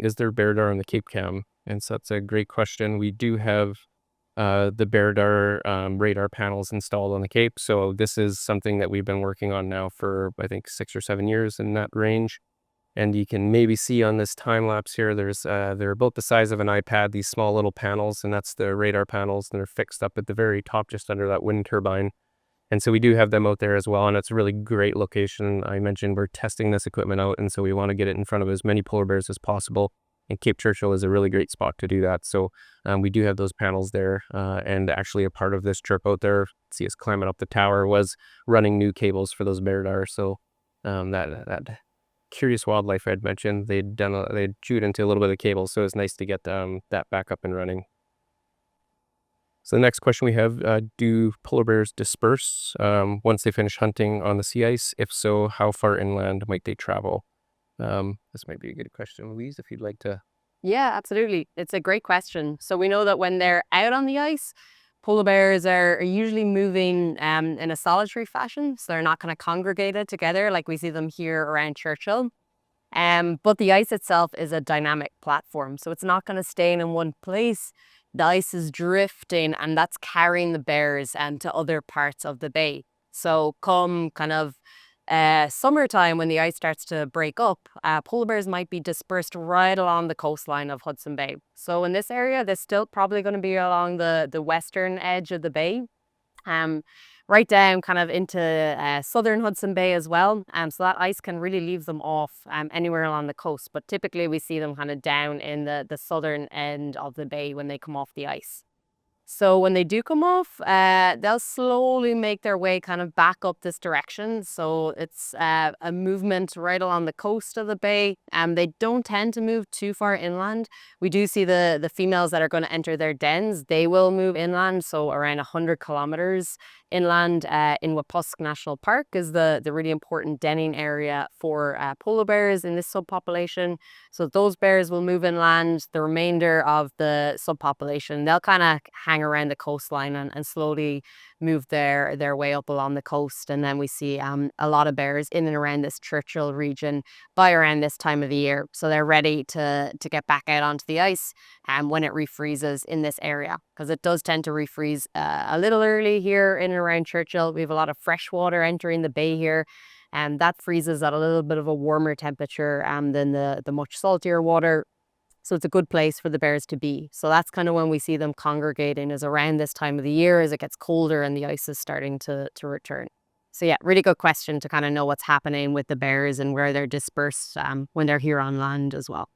Is there bear dar on the Cape Cam? And so that's a great question. We do have the Beardar radar panels installed on the Cape. So this is something that we've been working on now for, I think, 6 or 7 years in that range. And you can maybe see on this time lapse here, they're about the size of an iPad, these small little panels, and that's the radar panels, and they're fixed up at the very top, just under that wind turbine. And so we do have them out there as well, and it's a really great location. I mentioned we're testing this equipment out, and so we want to get it in front of as many polar bears as possible. And Cape Churchill is a really great spot to do that. So we do have those panels there, and actually a part of this trip out there, see us climbing up the tower, was running new cables for those Beardar. So that Curious Wildlife I'd mentioned, they'd chewed into a little bit of cable, so it's nice to get that back up and running. So the next question we have, do polar bears disperse once they finish hunting on the sea ice? If so, how far inland might they travel? This might be a good question, Louise, if you'd like to. Yeah, absolutely. It's a great question. So we know that when they're out on the ice, polar bears are usually moving in a solitary fashion. So they're not kind of congregated together like we see them here around Churchill. But the ice itself is a dynamic platform. So it's not going to stay in one place. The ice is drifting, and that's carrying the bears to other parts of the bay. So come kind of summertime, when the ice starts to break up, polar bears might be dispersed right along the coastline of Hudson Bay. So in this area, they're still probably going to be along the western edge of the bay, right down kind of into southern Hudson Bay as well. So that ice can really leave them off anywhere along the coast. But typically we see them kind of down in the southern end of the bay when they come off the ice. So when they do come off, they'll slowly make their way kind of back up this direction. So it's a movement right along the coast of the bay. They don't tend to move too far inland. We do see the females that are going to enter their dens. They will move inland, so around 100 kilometers inland. In Wapusk National Park is the really important denning area for polar bears in this subpopulation. So those bears will move inland. The remainder of the subpopulation, they'll kind of hang around the coastline and slowly move their way up along the coast. And then we see a lot of bears in and around this Churchill region by around this time of the year. So they're ready to get back out onto the ice when it refreezes in this area, because it does tend to refreeze a little early here in and around Churchill. We have a lot of fresh water entering the bay here, and that freezes at a little bit of a warmer temperature than the much saltier water. So it's a good place for the bears to be. So that's kind of when we see them congregating, is around this time of the year as it gets colder and the ice is starting to return. So yeah, really good question to kind of know what's happening with the bears and where they're dispersed when they're here on land as well.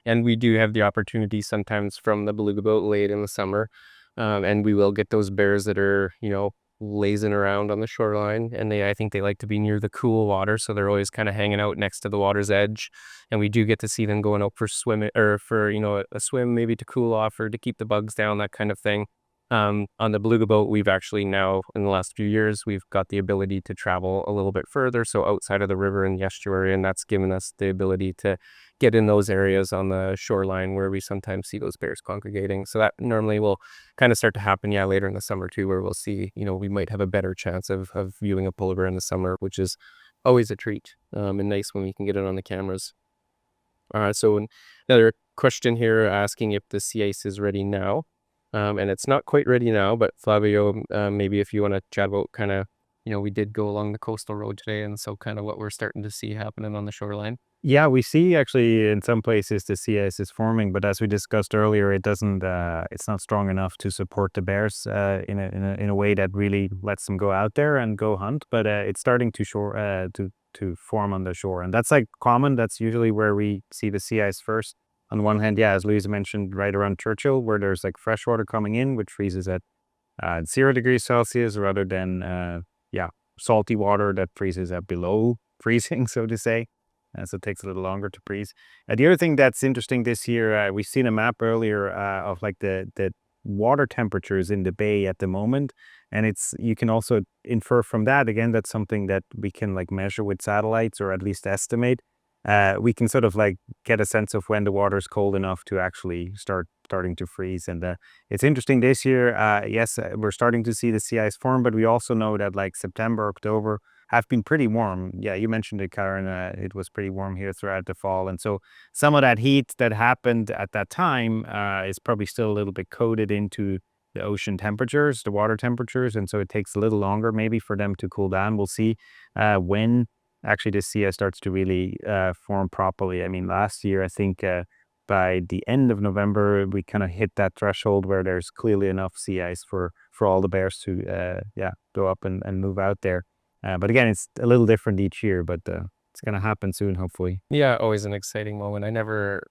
And we do have the opportunity sometimes from the beluga boat late in the summer. And we will get those bears that are, lazing around on the shoreline, and I think they like to be near the cool water, so they're always kind of hanging out next to the water's edge. And we do get to see them going out for swimming, or for a swim, maybe to cool off or to keep the bugs down, that kind of thing. On the beluga boat, we've actually now, in the last few years, we've got the ability to travel a little bit further, so outside of the river and the estuary, and that's given us the ability to get in those areas on the shoreline where we sometimes see those bears congregating. So that normally will kind of start to happen, later in the summer too, where we'll see, we might have a better chance of viewing a polar bear in the summer, which is always a treat and nice when we can get it on the cameras. So another question here asking if the sea ice is ready now. And it's not quite ready now, but Flavio, maybe if you want to chat about kind of, we did go along the coastal road today, and so kind of what we're starting to see happening on the shoreline. Yeah, we see actually in some places the sea ice is forming, but as we discussed earlier, it doesn't. It's not strong enough to support the bears in a way that really lets them go out there and go hunt. But it's starting to form on the shore, and that's like common. That's usually where we see the sea ice first. On one hand, as Louisa mentioned, right around Churchill, where there's like fresh water coming in, which freezes at 0 degrees Celsius, rather than salty water that freezes at below freezing, so to say. So it takes a little longer to freeze. The other thing that's interesting this year, we've seen a map earlier of like the water temperatures in the bay at the moment, and you can also infer from that, again, that's something that we can like measure with satellites, or at least estimate. We can sort of like get a sense of when the water is cold enough to actually starting to freeze. And it's interesting this year, we're starting to see the sea ice form, but we also know that like September, October have been pretty warm. Yeah, you mentioned it, Karen. It was pretty warm here throughout the fall. And so some of that heat that happened at that time is probably still a little bit coded into ocean temperatures, the water temperatures, and so it takes a little longer maybe for them to cool down. We'll see when actually the sea ice starts to really form properly. I mean, last year I think by the end of November we kind of hit that threshold where there's clearly enough sea ice for all the bears to go up and move out there. But again, it's a little different each year, but it's going to happen soon, hopefully. Yeah, always an exciting moment. I never,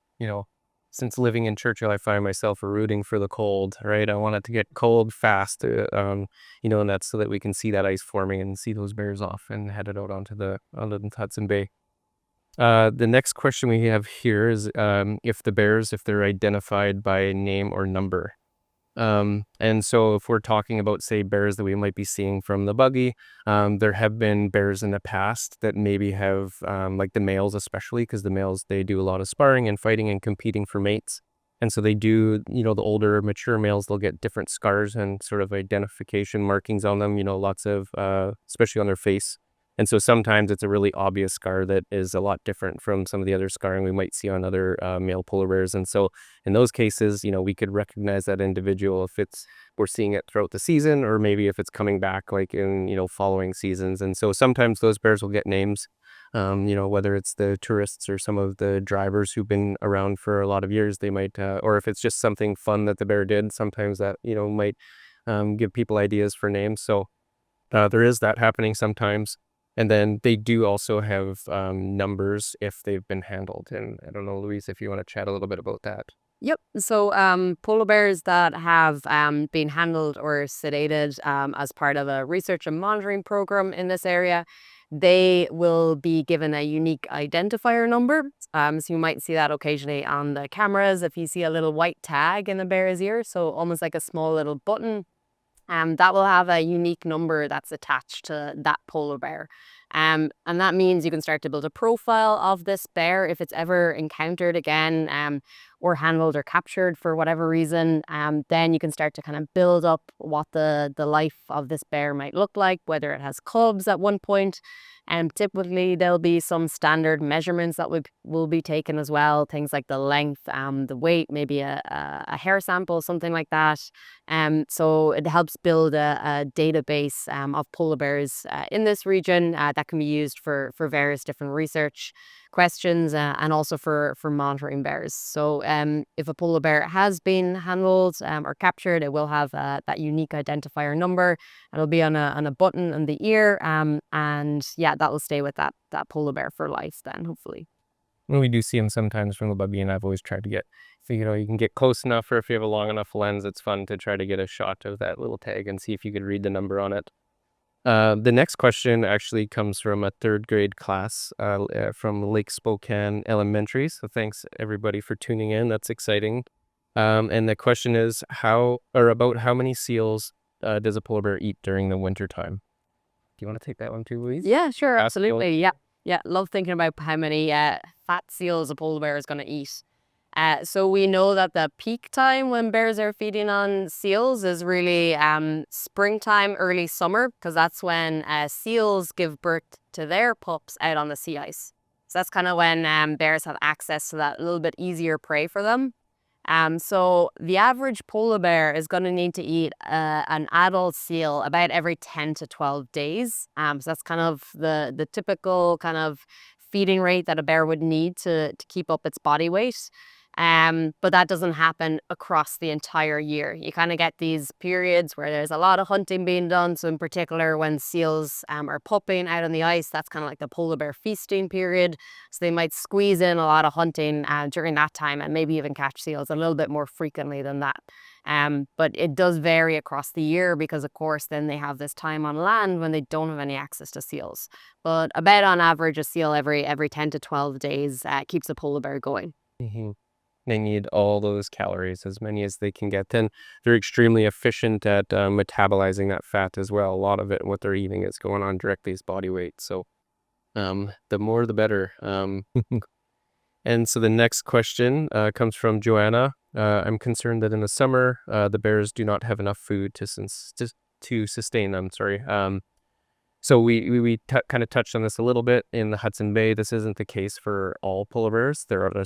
since living in Churchill, I find myself rooting for the cold, right? I want it to get cold fast, and that's so that we can see that ice forming and see those bears off and head it out onto the Hudson Bay. The next question we have here is if they're identified by name or number. And so if we're talking about, say, bears that we might be seeing from the buggy, there have been bears in the past that maybe have, like the males especially, because the males, they do a lot of sparring and fighting and competing for mates. And so they do, the older mature males, they'll get different scars and sort of identification markings on them, lots of, especially on their face. And so sometimes it's a really obvious scar that is a lot different from some of the other scarring we might see on other male polar bears. And so in those cases, we could recognize that individual if we're seeing it throughout the season, or maybe if it's coming back like in, following seasons. And so sometimes those bears will get names, whether it's the tourists or some of the drivers who've been around for a lot of years, they might, or if it's just something fun that the bear did, sometimes that, might give people ideas for names. So there is that happening sometimes. And then they do also have numbers if they've been handled. And I don't know, Louise, if you want to chat a little bit about that. Yep. So polar bears that have been handled or sedated as part of a research and monitoring program in this area, they will be given a unique identifier number. So you might see that occasionally on the cameras if you see a little white tag in the bear's ear. So almost like a small little button. That will have a unique number that's attached to that polar bear. And that means you can start to build a profile of this bear if it's ever encountered again or handled or captured for whatever reason. Then you can start to kind of build up what the life of this bear might look like, whether it has cubs at one point. And typically there'll be some standard measurements that will be taken as well. Things like the length, the weight, maybe a hair sample, something like that. So it helps build a database of polar bears in this region that can be used for various different research questions and also for monitoring bears. So if a polar bear has been handled or captured, it will have that unique identifier number. It'll be on a button on the ear, and yeah, that will stay with that polar bear for life then, hopefully. Well, we do see them sometimes from the buggy, and I've always tried to if you can get close enough, or if you have a long enough lens, it's fun to try to get a shot of that little tag and see if you could read the number on it. The next question actually comes from a 3rd grade class from Lake Spokane Elementary. So thanks everybody for tuning in. That's exciting. And the question is about how many seals does a polar bear eat during the winter time? Do you want to take that one too, Louise? Yeah, sure, absolutely. Yeah, love thinking about how many fat seals a polar bear is going to eat. So we know that the peak time when bears are feeding on seals is really springtime, early summer, because that's when seals give birth to their pups out on the sea ice. So that's kind of when bears have access to that little bit easier prey for them. So the average polar bear is going to need to eat an adult seal about every 10 to 12 days. So that's kind of the typical kind of feeding rate that a bear would need to keep up its body weight. But that doesn't happen across the entire year. You kind of get these periods where there's a lot of hunting being done. So in particular, when seals are pupping out on the ice, that's kind of like the polar bear feasting period. So they might squeeze in a lot of hunting during that time and maybe even catch seals a little bit more frequently than that. But it does vary across the year because, of course, then they have this time on land when they don't have any access to seals. But about on average, a seal every 10 to 12 days keeps a polar bear going. Mm-hmm. They need all those calories, as many as they can get. And they're extremely efficient at metabolizing that fat as well. A lot of it, what they're eating, is going on directly as body weight. So the more, the better. And so the next question comes from Joanna. I'm concerned that in the summer, the bears do not have enough food to sustain them. So we kind of touched on this a little bit in the Hudson Bay. This isn't the case for all polar bears. There are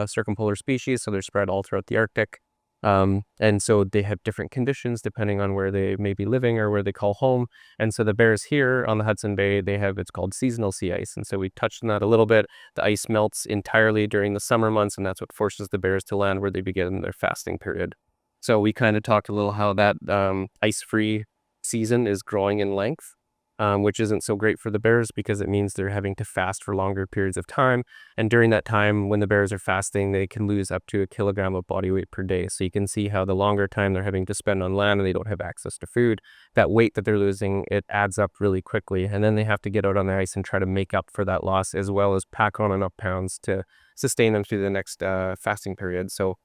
circumpolar species, so they're spread all throughout the Arctic. And so they have different conditions depending on where they may be living or where they call home. And so the bears here on the Hudson Bay, they have, it's called seasonal sea ice. And so we touched on that a little bit. The ice melts entirely during the summer months, and that's what forces the bears to land where they begin their fasting period. So we kind of talked a little how that ice-free season is growing in length, which isn't so great for the bears because it means they're having to fast for longer periods of time. And during that time, when the bears are fasting, they can lose up to 1 kilogram of body weight per day. So you can see how the longer time they're having to spend on land and they don't have access to food, that weight that they're losing, it adds up really quickly. And then they have to get out on the ice and try to make up for that loss, as well as pack on enough pounds to sustain them through the next fasting period. So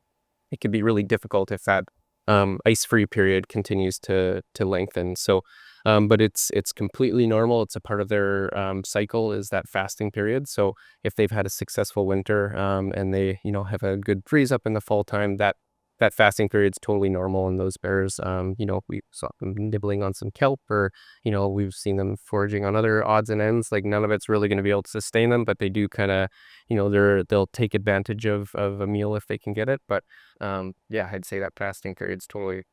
it can be really difficult if that ice-free period continues to lengthen. So, but it's completely normal. It's a part of their cycle, is that fasting period. So if they've had a successful winter and they have a good freeze up in the fall time, that fasting period is totally normal. And those bears, we saw them nibbling on some kelp, or we've seen them foraging on other odds and ends. Like, none of it's really going to be able to sustain them, but they do kind of, they'll take advantage of a meal if they can get it. But I'd say that fasting period's totally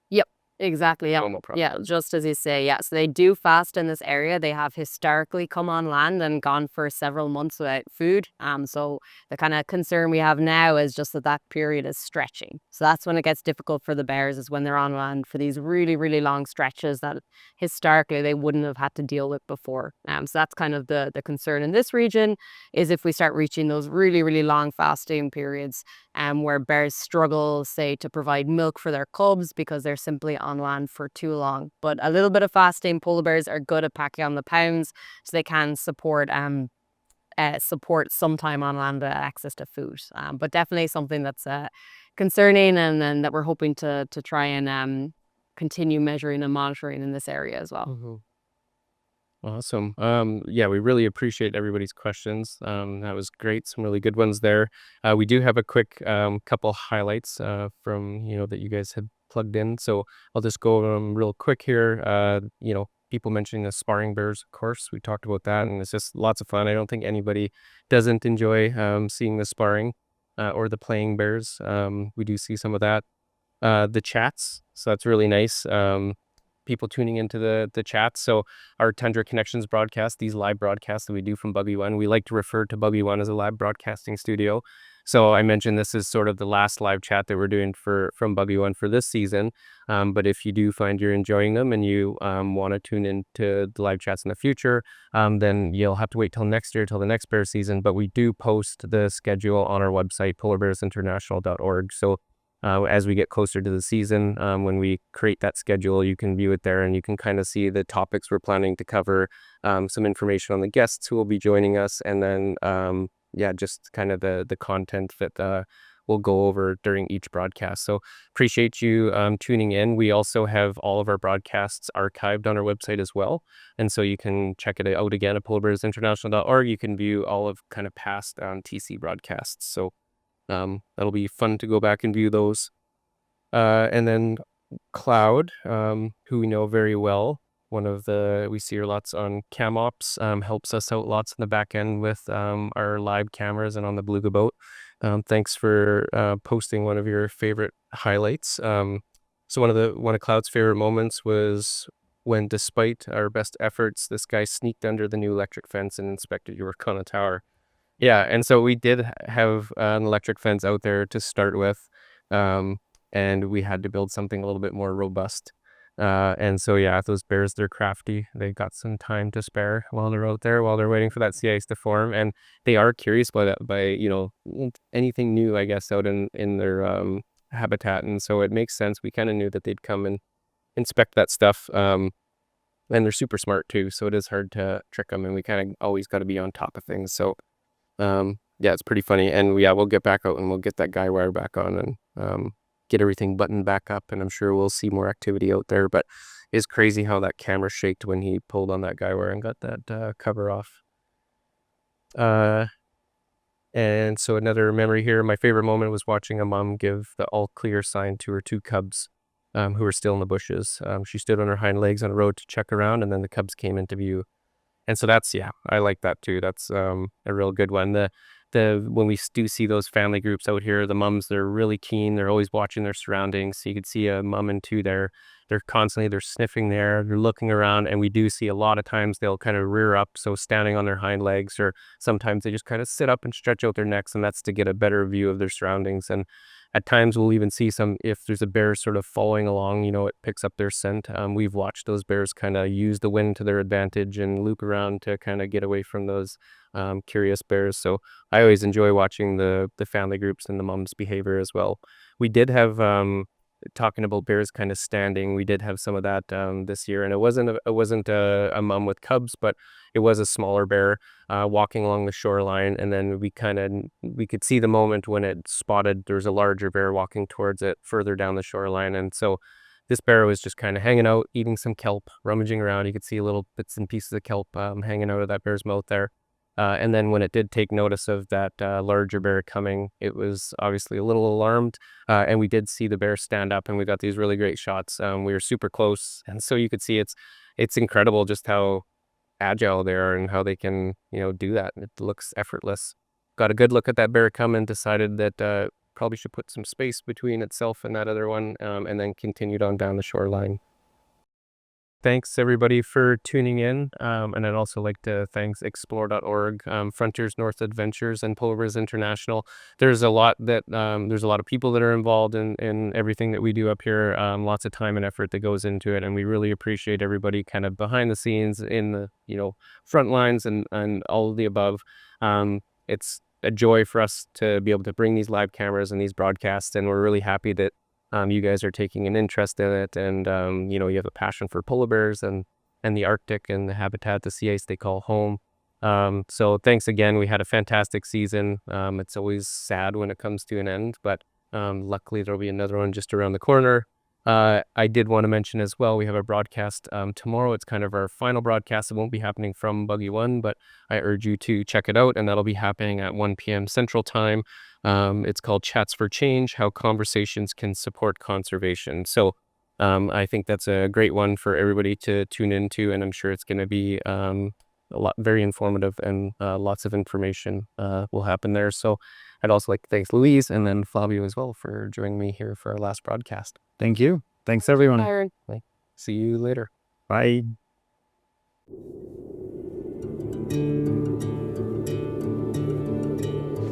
Yep, exactly. Yeah. normal process. Yeah, just as you say. Yeah, so they do fast in this area. They have historically come on land and gone for several months without food. So the kind of concern we have now is just that period is stretching. So that's when it gets difficult for the bears, is when they're on land for these really, really long stretches that historically they wouldn't have had to deal with before. So that's kind of the concern in this region, is if we start reaching those really, really long fasting periods, where bears struggle, say, to provide milk for their cubs because they're simply on land for too long. But a little bit of fasting, polar bears are good at packing on the pounds, so they can support some time on land, access to food. But definitely something that's concerning, and then that we're hoping to try and continue measuring and monitoring in this area as well. Mhm. Awesome. We really appreciate everybody's questions. That was great. Some really good ones there. We do have a quick couple highlights from that you guys had plugged in. So I'll just go over them real quick here. People mentioning the sparring bears, of course. We talked about that, and it's just lots of fun. I don't think anybody doesn't enjoy seeing the sparring or the playing bears. We do see some of that. The chats, so that's really nice. People tuning into the chats. So our Tundra Connections broadcast, these live broadcasts that we do from Buggy One, we like to refer to Buggy One as a live broadcasting studio. So I mentioned this is sort of the last live chat that we're doing from Buggy One for this season. But if you do find you're enjoying them and you want to tune into the live chats in the future, then you'll have to wait till next year, till the next bear season. But we do post the schedule on our website, polarbearsinternational.org. So as we get closer to the season, when we create that schedule, you can view it there, and you can kind of see the topics we're planning to cover, some information on the guests who will be joining us, and then just kind of the content that we'll go over during each broadcast. So appreciate you tuning in. We also have all of our broadcasts archived on our website as well, and so you can check it out again at polarbearsinternational.org. You can view all of kind of past TC broadcasts. So that'll be fun to go back and view those. And then Cloud, who we know very well, we see her lots on Cam Ops, helps us out lots in the back end with our live cameras and on the Beluga boat. Thanks for posting one of your favorite highlights. So one of Cloud's favorite moments was when, despite our best efforts, this guy sneaked under the new electric fence and inspected your work on a tower. Yeah, and so we did have an electric fence out there to start with, and we had to build something a little bit more robust. And so those bears, they're crafty. They got some time to spare while they're out there, while they're waiting for that sea ice to form, and they are curious by anything new, I guess, out in their habitat. And so it makes sense. We kind of knew that they'd come and inspect that stuff. And they're super smart too, so it is hard to trick them, and we kind of always got to be on top of things. So it's pretty funny, and we'll get back out and we'll get that guy wire back on and get everything buttoned back up, and I'm sure we'll see more activity out there. But it's crazy how that camera shaked when he pulled on that guy wire and got that cover off. And so another memory here, my favorite moment was watching a mom give the all clear sign to her 2 cubs who were still in the bushes. She stood on her hind legs on a road to check around, and then the cubs came into view. And so I like that too. That's a real good one. The when we do see those family groups out here, the mums, they're really keen. They're always watching their surroundings. So you could see a mum and two there. They're sniffing there, they're looking around, and we do see a lot of times they'll kind of rear up, so standing on their hind legs, or sometimes they just kind of sit up and stretch out their necks, and that's to get a better view of their surroundings. And at times we'll even see if there's a bear sort of following along, it picks up their scent. We've watched those bears kind of use the wind to their advantage and loop around to kind of get away from those curious bears. So I always enjoy watching the family groups and the mums' behavior as well. We did have talking about bears kind of standing, we did have some of that this year, and it wasn't a mum with cubs, but it was a smaller bear walking along the shoreline, and then we could see the moment when it spotted there's a larger bear walking towards it further down the shoreline. And so this bear was just kind of hanging out, eating some kelp, rummaging around. You could see little bits and pieces of kelp hanging out of that bear's mouth there. And then when it did take notice of that larger bear coming, it was obviously a little alarmed. And we did see the bear stand up, and we got these really great shots. We were super close. And so you could see it's incredible just how agile they are and how they can, do that. It looks effortless. Got a good look at that bear come and decided that probably should put some space between itself and that other one, and then continued on down the shoreline. Thanks everybody for tuning in, and I'd also like to thank explore.org, Frontiers North Adventures, and Polar Bears International. There's a lot of people that are involved in everything that we do up here. Lots of time and effort that goes into it, and we really appreciate everybody kind of behind the scenes in the front lines and all of the above. It's a joy for us to be able to bring these live cameras and these broadcasts, and we're really happy that you guys are taking an interest in it, and you have a passion for polar bears and the Arctic and the habitat, the sea ice they call home. So thanks again. We had a fantastic season. It's always sad when it comes to an end, but luckily there'll be another one just around the corner. I did want to mention as well, we have a broadcast tomorrow. It's kind of our final broadcast. It won't be happening from Buggy One, but I urge you to check it out, and that'll be happening at 1 p.m. Central Time. It's called Chats for Change, How Conversations Can Support Conservation. So I think that's a great one for everybody to tune into, and I'm sure it's going to be very informative, and lots of information will happen there. So I'd also like to thank Louise and then Flavio as well for joining me here for our last broadcast. Thank you. Thanks everyone. Byron. See you later. Bye.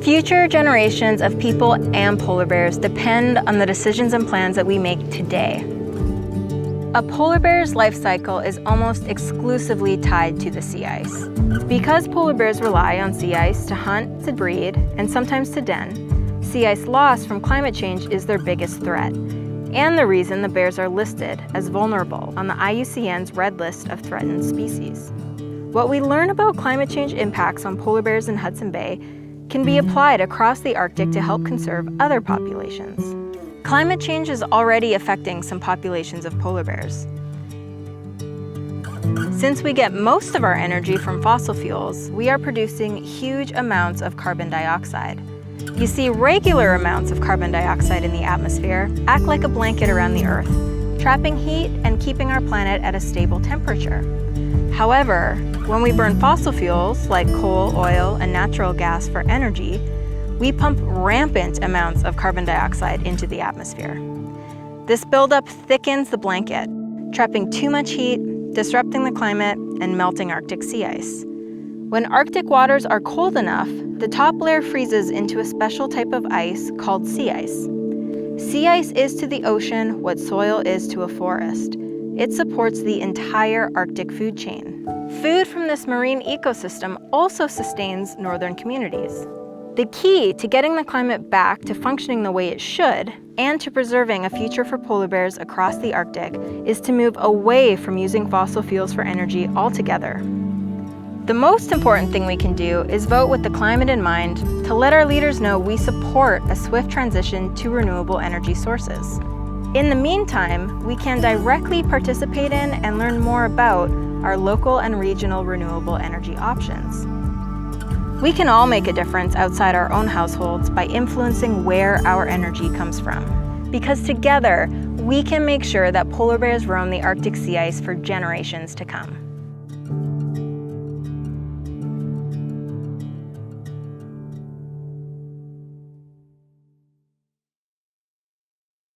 Future generations of people and polar bears depend on the decisions and plans that we make today. A polar bear's life cycle is almost exclusively tied to the sea ice. Because polar bears rely on sea ice to hunt, to breed, and sometimes to den, sea ice loss from climate change is their biggest threat, and the reason the bears are listed as vulnerable on the IUCN's Red List of Threatened Species. What we learn about climate change impacts on polar bears in Hudson Bay can be applied across the Arctic to help conserve other populations. Climate change is already affecting some populations of polar bears. Since we get most of our energy from fossil fuels, we are producing huge amounts of carbon dioxide. You see, regular amounts of carbon dioxide in the atmosphere act like a blanket around the Earth, trapping heat and keeping our planet at a stable temperature. However, when we burn fossil fuels like coal, oil, and natural gas for energy, we pump rampant amounts of carbon dioxide into the atmosphere. This buildup thickens the blanket, trapping too much heat, disrupting the climate, and melting Arctic sea ice. When Arctic waters are cold enough, the top layer freezes into a special type of ice called sea ice. Sea ice is to the ocean what soil is to a forest. It supports the entire Arctic food chain. Food from this marine ecosystem also sustains northern communities. The key to getting the climate back to functioning the way it should, and to preserving a future for polar bears across the Arctic, is to move away from using fossil fuels for energy altogether. The most important thing we can do is vote with the climate in mind to let our leaders know we support a swift transition to renewable energy sources. In the meantime, we can directly participate in and learn more about our local and regional renewable energy options. We can all make a difference outside our own households by influencing where our energy comes from. Because together, we can make sure that polar bears roam the Arctic sea ice for generations to come.